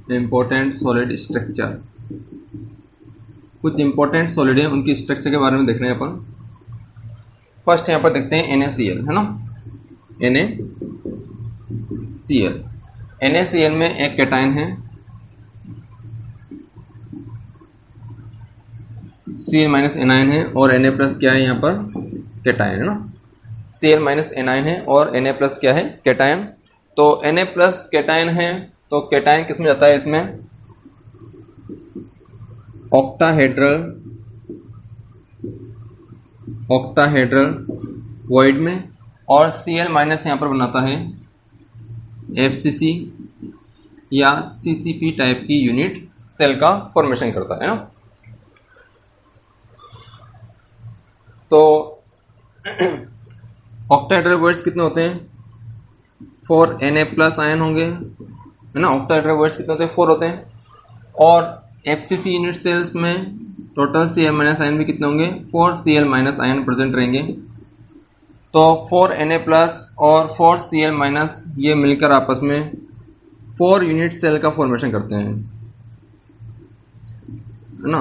Important solid structure, कुछ important solid है उनकी स्ट्रक्चर के बारे में देख रहे हैं अपन। फर्स्ट यहाँ पर देखते हैं NaCl, है ना, NaCl। NaCl में एक कैटायन है Cl माइनस एनायन है और Na प्लस क्या है यहाँ पर कैटायन, है ना। Cl माइनस एनायन है और Na प्लस क्या है कैटायन। तो Na प्लस कैटायन है तो कैटायन किस में जाता है, इसमें ऑक्टाहेड्रल वॉइड में, और Cl माइनस यहाँ पर बनाता है FCC या CCP टाइप की यूनिट सेल का फॉर्मेशन करता है ना। तो ऑक्टाहेड्रल वॉइड्स कितने होते हैं, 4 Na प्लस आयन होंगे, है ना। ऑक्टाहेड्रल वॉइड्स कितने होते हैं, 4 होते हैं। और FCC यूनिट सेल्स में टोटल Cl माइनस आयन भी कितने होंगे, 4 Cl माइनस आयन प्रेजेंट रहेंगे। तो 4 Na प्लस और 4 Cl माइनस ये मिलकर आपस में 4 यूनिट सेल का फॉर्मेशन करते हैं, है ना।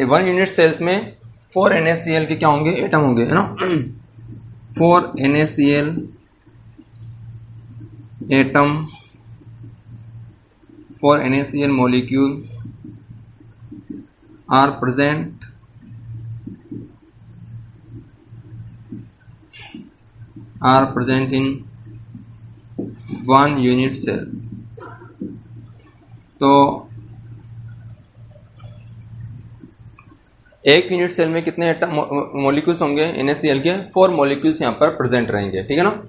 1 यूनिट सेल्स में 4 NaCl के क्या होंगे, एटम होंगे, है ना। 4 NaCl atom, 4 NaCl molecule are present in 1 unit cell। तो एक यूनिट सेल में कितने एटम मॉलिक्यूल्स होंगे NaCl के, 4 मॉलिक्यूल्स यहाँ पर प्रेजेंट रहेंगे, ठीक है ना।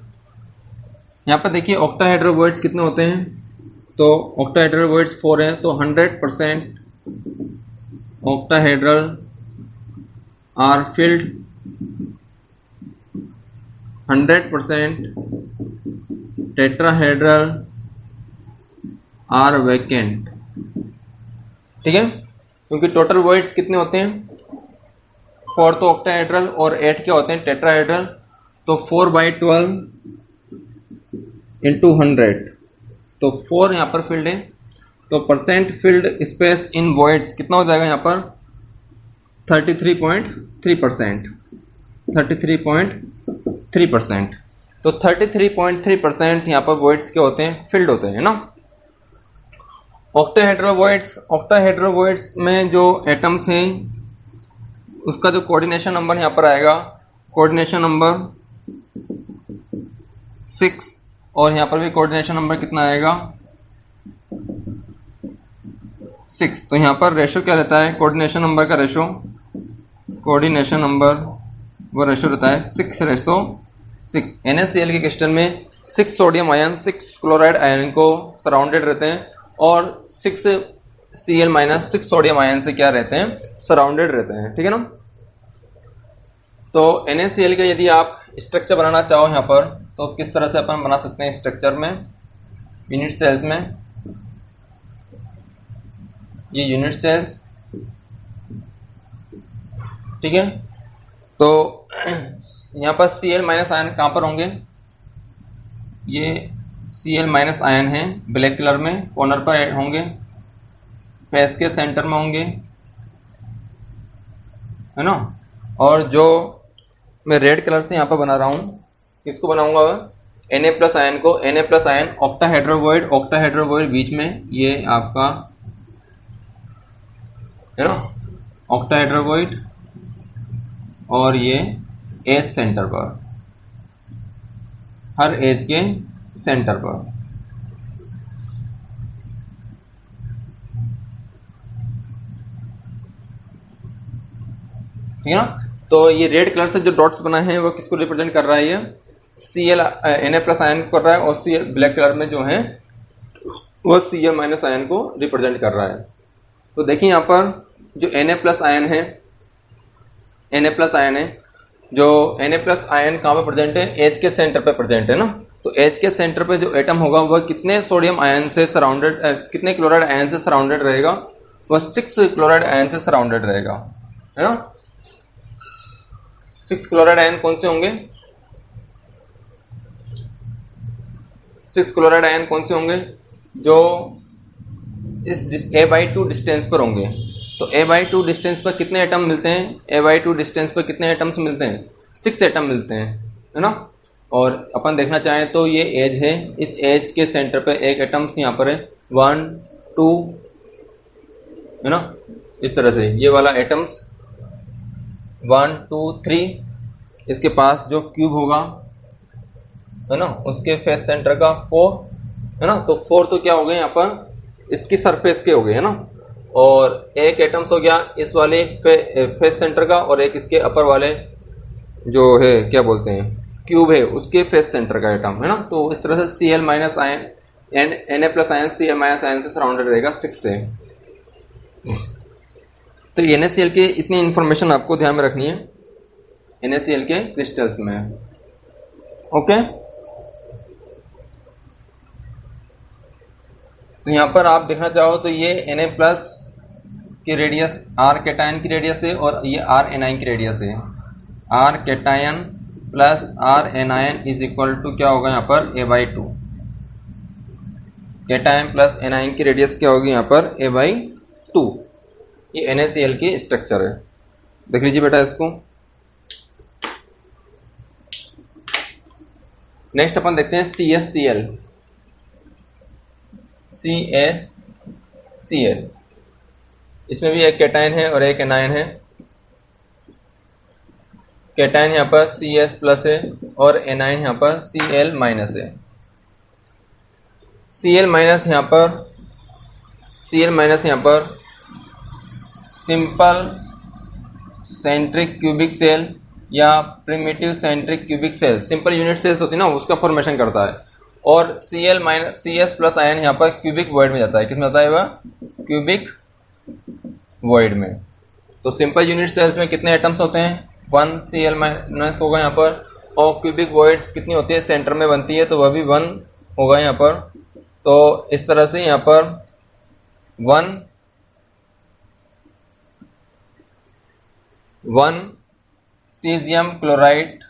यहाँ पर देखिए ऑक्टाहेड्रल वॉइड्स कितने होते हैं, तो ऑक्टाहेड्रल वॉइड्स 4 हैं, तो 100% octahedral are filled, 100% tetrahedral are vacant, ठीक है। क्योंकि टोटल वॉइड्स कितने होते हैं, 4 तो ऑक्टाहेड्रल और 8 क्या होते हैं टेट्राहेड्रल, तो 4/12 इंटू 100, तो 4 यहाँ पर फील्ड है। तो percent field space in voids कितना हो जाएगा यहाँ पर 33.3%, 33.3%। तो 33.3% यहाँ पर वॉइड्स के होते हैं, फील्ड होते हैं ना। ऑक्टाहेड्रल वॉइड्स में जो एटम्स हैं उसका जो कोऑर्डिनेशन नंबर यहाँ पर आएगा, कोऑर्डिनेशन नंबर 6, और यहाँ पर भी कोऑर्डिनेशन नंबर कितना आएगा 6। तो यहाँ पर रेशो क्या रहता है, कोऑर्डिनेशन नंबर का रेशो, कोऑर्डिनेशन नंबर वो रेशो रहता है 6:6। NaCl के क्रिस्टल में 6 सोडियम आयन 6 क्लोराइड आयन को सराउंडेड रहते हैं, और 6 Cl माइनस 6 सोडियम आयन से क्या रहते हैं, सराउंडेड रहते हैं, ठीक है ना। तो NaCl का यदि आप स्ट्रक्चर बनाना चाहो यहाँ पर, तो किस तरह से अपन बना सकते हैं स्ट्रक्चर में, यूनिट सेल्स में, ये यूनिट सेल्स, ठीक है। तो यहाँ पर Cl माइनस आयन कहाँ पर होंगे, ये Cl माइनस आयन है ब्लैक कलर में, कॉर्नर पर ऐड होंगे, फेस के सेंटर में होंगे, है ना। और जो मैं रेड कलर से यहाँ पर बना रहा हूँ, किसको बनाऊंगा, Na प्लस आयन को, Na plus ion octahedral void बीच में, ये आपका है ना ऑक्टाहेड्रल वॉइड, और ये एज सेंटर पर, हर एज के सेंटर पर, ठीक है ना। तो ये रेड कलर से जो डॉट्स बनाए हैं वो किसको रिप्रेजेंट कर रहा है, ये Cl Na प्लस आयन कर रहा है, और Cl ब्लैक कलर में जो है वो Cl माइनस आयन को रिप्रेजेंट कर रहा है। तो देखिए यहाँ पर जो Na प्लस आयन है, जो Na प्लस आयन कहाँ पर प्रेजेंट है, एज के सेंटर पे प्रेजेंट है ना। तो एज के सेंटर पे जो एटम होगा वह कितने सोडियम आयन से सराउंडेड, कितने क्लोराइड आयन से सराउंडेड रहेगा, वह 6 क्लोराइड आयन से सराउंडेड रहेगा, है ना। 6 क्लोराइड आयन कौन से होंगे, 6 क्लोराइड आयन कौन से होंगे, जो इस a/2 डिस्टेंस पर होंगे। तो a/2 डिस्टेंस पर कितने एटम मिलते हैं? a/2 डिस्टेंस पर कितने एटम्स मिलते हैं? 6 एटम मिलते हैं, है ना। और अपन देखना चाहें तो ये एज है, इस एज के सेंटर पे एक एटम्स यहाँ पर है 1 2, है ना। इस तरह से ये वाला एटम्स 1 2 3, इसके पास जो क्यूब होगा, है ना, उसके फेस सेंटर का 4, है ना। तो 4 तो क्या हो गए यहाँ पर इसकी सरफेस के हो गए, है ना। और एक एटम्स हो गया इस वाले फेस सेंटर का, और एक इसके अपर वाले जो है क्या बोलते हैं क्यूब है उसके फेस सेंटर का एटम, है ना। तो इस तरह से Cl minus ion Na plus ion Cl minus ion से सराउंडेड रहेगा 6 से। तो NaCl की इतनी इंफॉर्मेशन आपको ध्यान में रखनी है NaCl के क्रिस्टल्स में, ओके। तो यहाँ पर आप देखना चाहो तो ये Na प्लस की रेडियस R कैटायन की रेडियस है, और ये R एनायन की रेडियस है। R cation plus R anion is equal to क्या होगा यहाँ पर a/2। कैटायन प्लस एनायन की रेडियस क्या होगी यहाँ पर a/2। ये NaCl की स्ट्रक्चर है, देख लीजिए बेटा इसको। नेक्स्ट अपन देखते हैं CsCl। CsCl इसमें भी एक कैटायन है और एक एनायन है। कैटायन यहाँ पर Cs प्लस है और एनायन यहाँ पर Cl माइनस है। Cl माइनस यहाँ पर सिंपल सेंट्रिक क्यूबिक सेल या primitive centric cubic cell, simple unit cells होती है ना, उसका फॉर्मेशन करता है। और Cs प्लस आयन यहाँ पर क्यूबिक वॉइड में जाता है। किसमें जाता है वह? क्यूबिक वॉइड में। तो सिंपल यूनिट सेल्स में कितने एटम्स होते हैं? 1 Cl माइनस होगा यहाँ पर, और क्यूबिक वॉइड्स कितनी होती है? सेंटर में बनती है, तो वह भी 1 होगा यहाँ पर। तो इस तरह से यहाँ पर 1 cesium chloride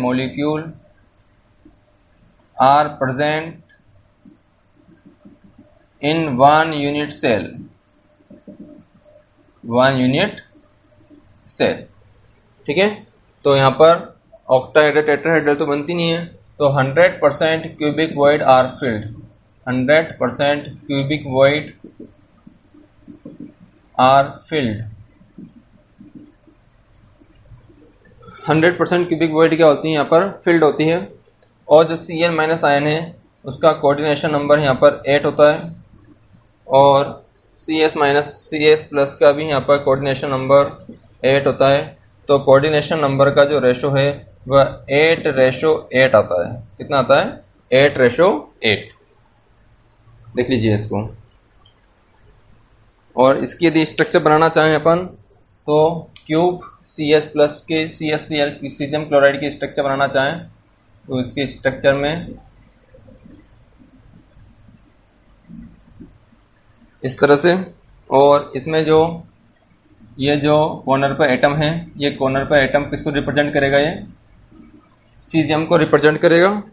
molecule are present in one unit cell, ठीक है। तो यहाँ पर ऑक्टाहेड्रल टेट्राहेड्रल तो बनती नहीं है, तो 100% cubic void are filled, 100% cubic void are filled. 100% cubic void क्या होती है? यहाँ पर फिल्ड होती है। और जो Cl माइनस आयन है उसका कोऑर्डिनेशन नंबर यहाँ पर 8 होता है, और Cs माइनस Cs प्लस का भी यहाँ पर कोऑर्डिनेशन नंबर 8 होता है। तो कोऑर्डिनेशन नंबर का जो रेशो है वह 8:8 आता है। कितना आता है? 8:8। देख लीजिए इसको। और इसकी यदि स्ट्रक्चर बनाना चाहें अपन तो क्यूब Cs प्लस के CsCl सीजियम क्लोराइड की स्ट्रक्चर बनाना चाहें तो इसके स्ट्रक्चर में इस तरह से, और इसमें जो ये जो कॉर्नर पर एटम है, ये कॉर्नर पर एटम किसको रिप्रेजेंट करेगा? ये सीजियम को रिप्रेजेंट करेगा।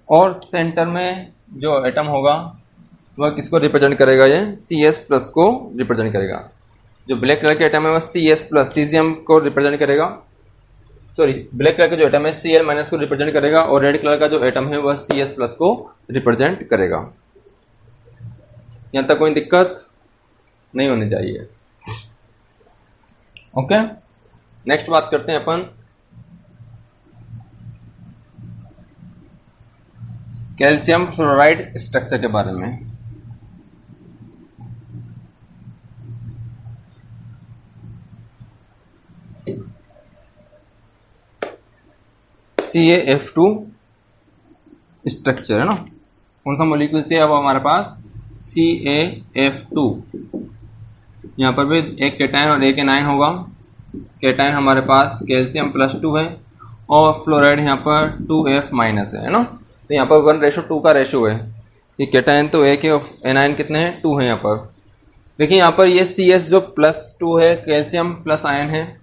और सेंटर में जो एटम होगा वह किसको रिप्रेजेंट करेगा? ये Cs प्लस को रिप्रेजेंट करेगा। जो ब्लैक कलर के एटम है वह Cs प्लस सीजियम को रिप्रेजेंट करेगा, सॉरी ब्लैक कलर का जो एटम है Cl माइनस को रिप्रेजेंट करेगा, और रेड कलर का जो एटम है वह Cs प्लस को रिप्रेजेंट करेगा। यहाँ तक कोई दिक्कत नहीं होनी चाहिए, ओके। नेक्स्ट बात करते हैं अपन कैल्शियम फ्लोराइड स्ट्रक्चर के बारे में। CaF2 स्ट्रक्चर है ना, कौन सा मॉलिक्यूल से अब हमारे पास CaF2। यहाँ पर भी एक कैटायन और एक एनायन होगा। कैटायन हमारे पास कैल्शियम प्लस 2 है, और फ्लोराइड यहाँ पर 2F माइनस है ना। तो यहाँ पर 1:2 का रेशो है। ये कैटायन तो 1 है और एनायन कितने हैं? 2 है यहाँ पर। देखिए यहाँ पर ये Cs जो +2 है, कैल्शियम प्लस आयन है,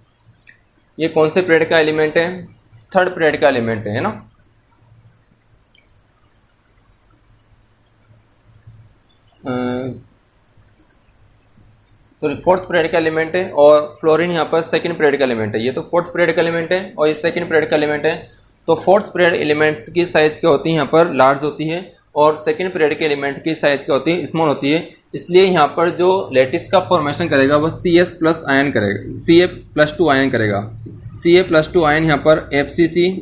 ये कौन से पीरियड का एलिमेंट है? 3rd पीरियड का एलिमेंट है ना। सॉरी फोर्थ पीरियड का एलिमेंट है और फ्लोरीन यहाँ पर सेकंड पीरियड का एलिमेंट है। ये तो फोर्थ पीरियड का एलिमेंट है और ये सेकंड पीरियड का एलिमेंट है। तो फोर्थ पीरियड एलिमेंट्स की साइज क्या होती है यहाँ पर लार्ज होती है और सेकंड पीरियड के एलिमेंट की साइज क्या होती है स्मॉल होती है। इसलिए यहाँ पर जो लेटिस का फॉर्मेशन करेगा वह Cs+ आयन करेगा, Ca+2 आयन करेगा। Ca+2 आयन यहाँ पर FCC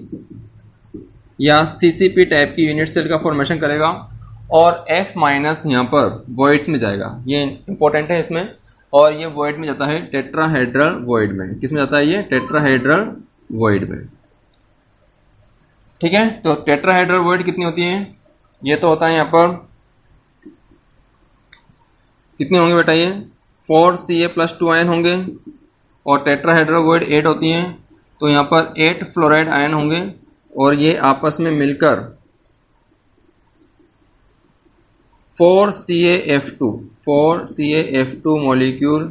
या CCP टाइप की यूनिट सेल का फॉर्मेशन करेगा और F- यहाँ पर वॉइड्स में जाएगा। ये इंपॉर्टेंट है इसमें। और ये वॉइड में जाता है टेट्राहेड्रल वॉइड में। किस में जाता है ये? टेट्राहेड्रल वॉइड में। ठीक है, तो टेट्राहेड्रल वॉइड कितनी होती है? ये तो होता है यहाँ पर कितने होंगे बेटा? ये 4 Ca+2 आयन होंगे और टेट्राहेड्रल वॉइड 8 होती हैं, तो यहाँ पर 8 फ्लोराइड आयन होंगे और ये आपस में मिलकर 4 CaF2 molecule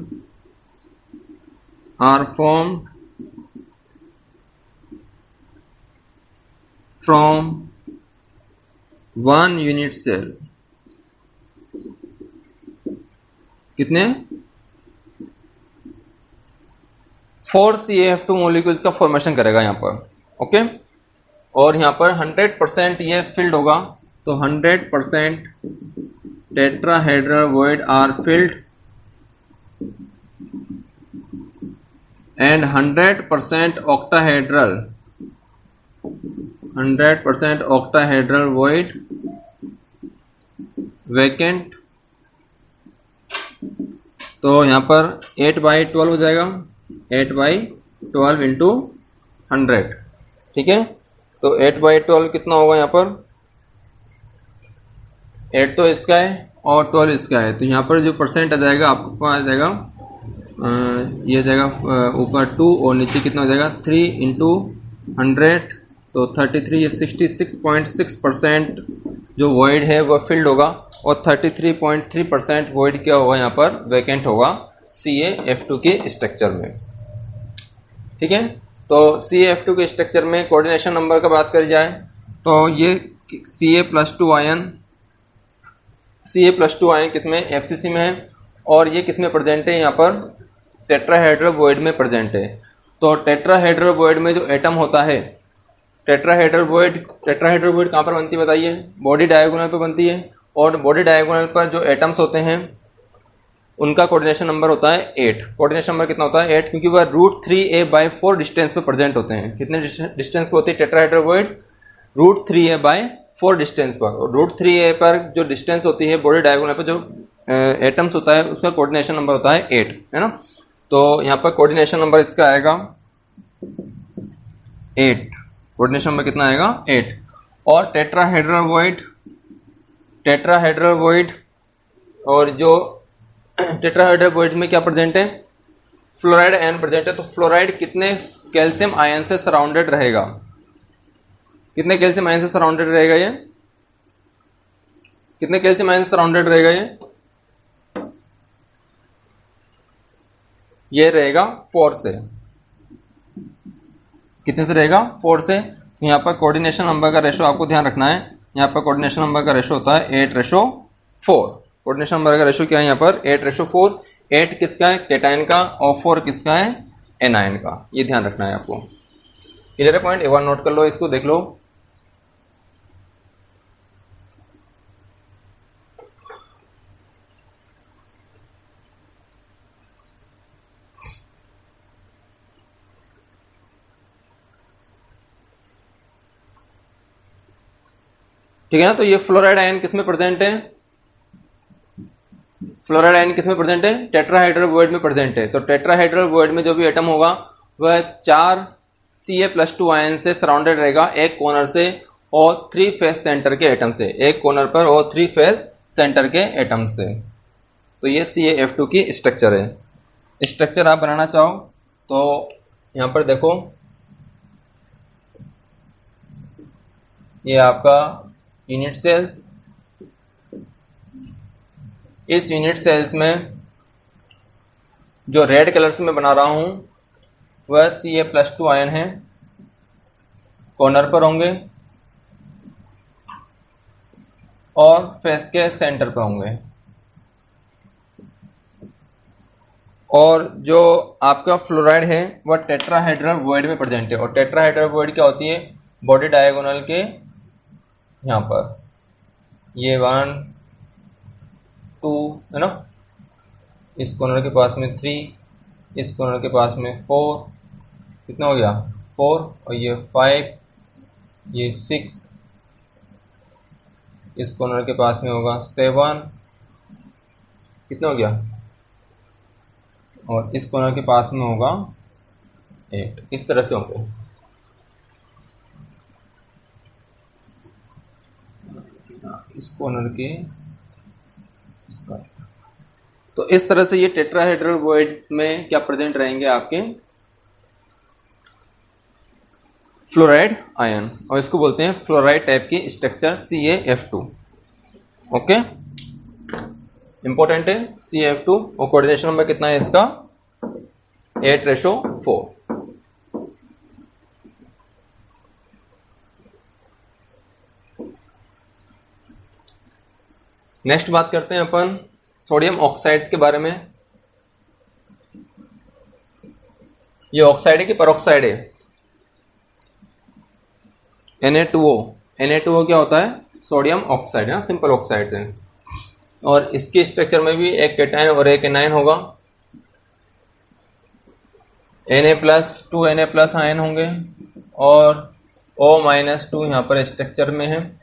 are formed from one unit cell। कितने? 4 CaF2 molecules का फॉर्मेशन करेगा यहाँ पर। ओके, और यहाँ पर 100% ये फिल्ड होगा, तो 100% tetrahedral void are filled and 100% octahedral void vacant। तो यहाँ पर 8/12 हो जाएगा, 8/12 इंटू 100। ठीक है, तो 8/12 कितना होगा? यहाँ पर 8 तो इसका है और 12 इसका है, तो यहाँ पर जो परसेंट आ जाएगा आपको आ जाएगा ये आ जाएगा ऊपर 2 और नीचे कितना हो जाएगा 3 इंटू 100, तो 33 66.6% जो वॉइड है वह फिल्ड होगा और 33.3% वॉइड क्या होगा? यहाँ पर वैकेंट होगा CaF2 के स्ट्रक्चर में। ठीक है, तो CaF2 के स्ट्रक्चर में कोऑर्डिनेशन नंबर का बात करी जाए तो ये Ca+2 आयन किसमें? FCC में है और ये किसमें प्रेजेंट है? यहाँ पर टेट्राहेड्रल वॉइड में प्रेजेंट है। तो टेट्राहेड्रल वॉइड में जो एटम होता है, टेट्राहेड्रल वॉइड कहाँ पर बनती है बताइए? बॉडी डायगोनल पर बनती है और बॉडी डायगोनल पर जो एटम्स होते हैं उनका कोऑर्डिनेशन नंबर होता है 8। कोऑर्डिनेशन नंबर कितना होता है? 8, क्योंकि वह √3a/4 डिस्टेंस पे प्रेजेंट होते हैं। कितने डिस्टेंस पे होती है टेट्राहेड्रल वॉइड? √3a/4 डिस्टेंस पर। और √3a पर जो डिस्टेंस होती है बॉडी डायगोनल पर जो एटम्स होता है उसका कोऑर्डिनेशन नंबर होता है 8, है ना। तो यहाँ पर कोऑर्डिनेशन नंबर इसका आएगा 8। कोऑर्डिनेशन नंबर कितना आएगा? 8। और टेट्राहेड्रल वॉइड और जो टेट्राहेड्रल वॉइड में क्या प्रेजेंट है? फ्लोराइड आयन प्रेजेंट है। तो फ्लोराइड कितने कैल्शियम आयन से सराउंडेड रहेगा? कितने कैल्शियम आयन से सराउंडेड रहेगा ये? कितने कैल्शियम आयन से सराउंडेड रहेगा ये रहेगा 4 से। कितने से रहेगा? 4 से। तो यहाँ पर कोऑर्डिनेशन नंबर का रेशो आपको ध्यान रखना है। यहाँ पर कोऑर्डिनेशन नंबर का रेशो होता है 8:4। कोऑर्डिनेशन नंबर का रेशो क्या है यहाँ पर? 8:4। 8 किसका है? कैटायन का, और 4 किसका है? एनायन का। ये ध्यान रखना है आपको। क्लियर है पॉइंट? एक बार नोट कर लो, इसको देख लो। ठीक है ना। तो ये फ्लोराइड आयन किसमें प्रेजेंट है? फ्लोराइड आयन किसमें प्रेजेंट है? टेट्राहेड्रल वॉइड में प्रेजेंट है। तो टेट्राहेड्रल वॉइड में जो भी एटम होगा वह 4 Ca+2 आयन से सराउंडेड रहेगा एक कॉर्नर से और 3 फेस सेंटर के एटम से। एक कॉर्नर पर और 3 फेस सेंटर के एटम से। तो ये CaF2 की स्ट्रक्चर है। स्ट्रक्चर आप बनाना चाहो तो यहाँ पर देखो, ये आपका यूनिट सेल्स। इस यूनिट सेल्स में जो रेड कलर से मैं बना रहा हूं वह Ca+2 आयन है, कॉर्नर पर होंगे और फेस के सेंटर पर होंगे। और जो आपका फ्लोराइड है वह टेट्राहेड्रल वॉइड में प्रेजेंट है। और टेट्राहेड्रल वॉइड क्या होती है, बॉडी डायगोनल के यहाँ पर ये 1 2 है ना, इस कॉर्नर के पास में 3, इस कॉर्नर के पास में 4, कितना हो गया 4, और ये 5, ये 6, इस कॉर्नर के पास में होगा 7, कितना हो गया, और इस कॉर्नर के पास में होगा 8। इस तरह से होंगे। इस कॉर्नर के इसका, तो इस तरह से ये टेट्राहेड्रल वॉइड में क्या प्रेजेंट रहेंगे आपके फ्लोराइड आयन, और इसको बोलते हैं फ्लोराइड टाइप की स्ट्रक्चर CaF2। ओके, इंपॉर्टेंट है CaF2। और कोऑर्डिनेशन नंबर कितना है इसका 8:4। नेक्स्ट बात करते हैं अपन सोडियम ऑक्साइड्स के बारे में। ये ऑक्साइड है कि परऑक्साइड है, Na2O। Na2O क्या होता है, सोडियम ऑक्साइड है, सिंपल ऑक्साइड है। और इसके स्ट्रक्चर में भी एक कैटायन और एक एनायन होगा। Na+2 Na+ आयन होंगे और O-2 यहाँ पर स्ट्रक्चर में है।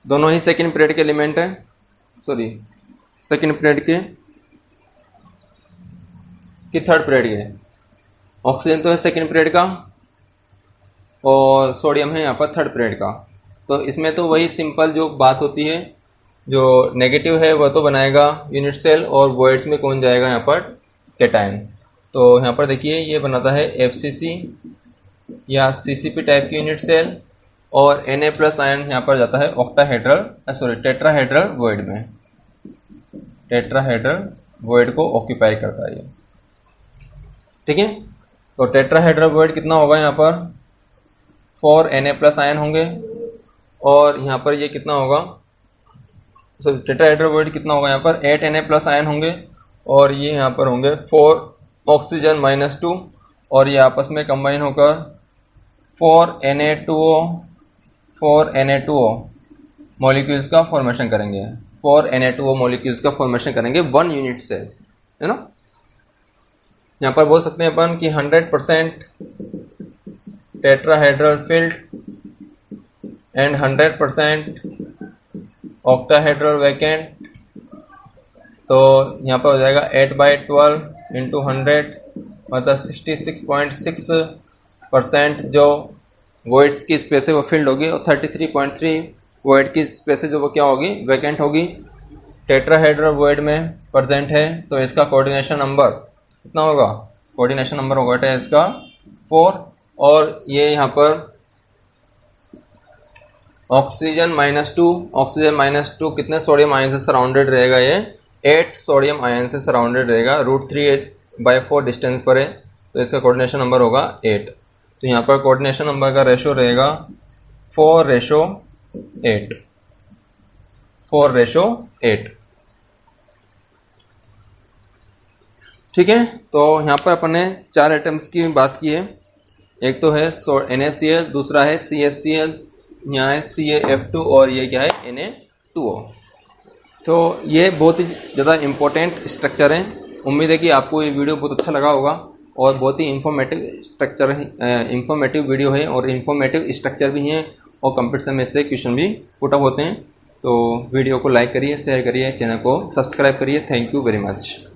दोनों ही सेकेंड पीरियड के एलिमेंट है, सॉरी सेकेंड पीरियड के कि थर्ड पीरियड के। ऑक्सीजन तो है सेकेंड पीरियड का और सोडियम है यहाँ पर थर्ड पीरियड का। तो इसमें तो वही सिंपल जो बात होती है, जो नेगेटिव है वह तो बनाएगा यूनिट सेल और वॉइड्स में कौन जाएगा यहाँ पर कैटायन। तो यहाँ पर देखिए ये बनाता है FCC या CCP टाइप की यूनिट सेल, और Na+ आयन यहाँ पर जाता है टेट्राहेड्रल वॉइड में। टेट्राहेड्रल वॉइड को ऑक्यूपाई करता है ये, ठीक है। तो टेट्राहेड्रल वॉइड कितना होगा, यहाँ पर 4 Na+ आयन होंगे, और यहाँ पर ये कितना होगा, सॉरी टेट्राहेड्रल वॉइड कितना होगा, यहाँ पर 8 Na+ आयन होंगे, और ये यहाँ पर होंगे 4 ऑक्सीजन -2, और ये आपस में कंबाइन होकर 4 Na2O मॉलिक्यूल्स का फॉर्मेशन करेंगे। 4 Na2O मॉलिक्यूल्स का फॉर्मेशन करेंगे 1 यूनिट सेल्स, है ना। यहाँ पर बोल सकते हैं अपन कि 100% tetrahedral field and 100% octahedral vacant. तो यहाँ पर हो जाएगा 8/12 × 100, मतलब 66.6% जो वॉइड्स की स्पेस है वो फिल्ड होगी, और 33.3 वॉइड की स्पेस है जो वो क्या होगी, वैकेंट होगी। टेट्राहेड्रल वॉइड में प्रेजेंट है, तो इसका कोऑर्डिनेशन नंबर कितना होगा, कोऑर्डिनेशन नंबर होगा इसका 4। और ये यहाँ पर ऑक्सीजन -2 कितने सोडियम आयन से सराउंडेड रहेगा, ये 8 सोडियम आयन से सराउंडेड रहेगा, √3/4 डिस्टेंस पर है, तो इसका कोऑर्डिनेशन नंबर होगा 8। तो यहाँ पर कोऑर्डिनेशन नंबर का रेशो रहेगा 4:8। 4:8, ठीक है। तो यहाँ पर अपन ने 4 एटम्स की बात की है। एक तो है NaCl, दूसरा है CaCl, यहाँ है CaF2, और ये क्या है Na2O। तो ये बहुत ही ज़्यादा इम्पोर्टेंट स्ट्रक्चर है। उम्मीद है कि आपको ये वीडियो बहुत अच्छा लगा होगा, और बहुत ही इंफॉर्मेटिव वीडियो है, और इंफॉर्मेटिव स्ट्रक्चर भी हैं, और कंप्यूटर में से क्वेश्चन भी पुट अप होते हैं। तो वीडियो को लाइक करिए, शेयर करिए, चैनल को सब्सक्राइब करिए। Thank you very much.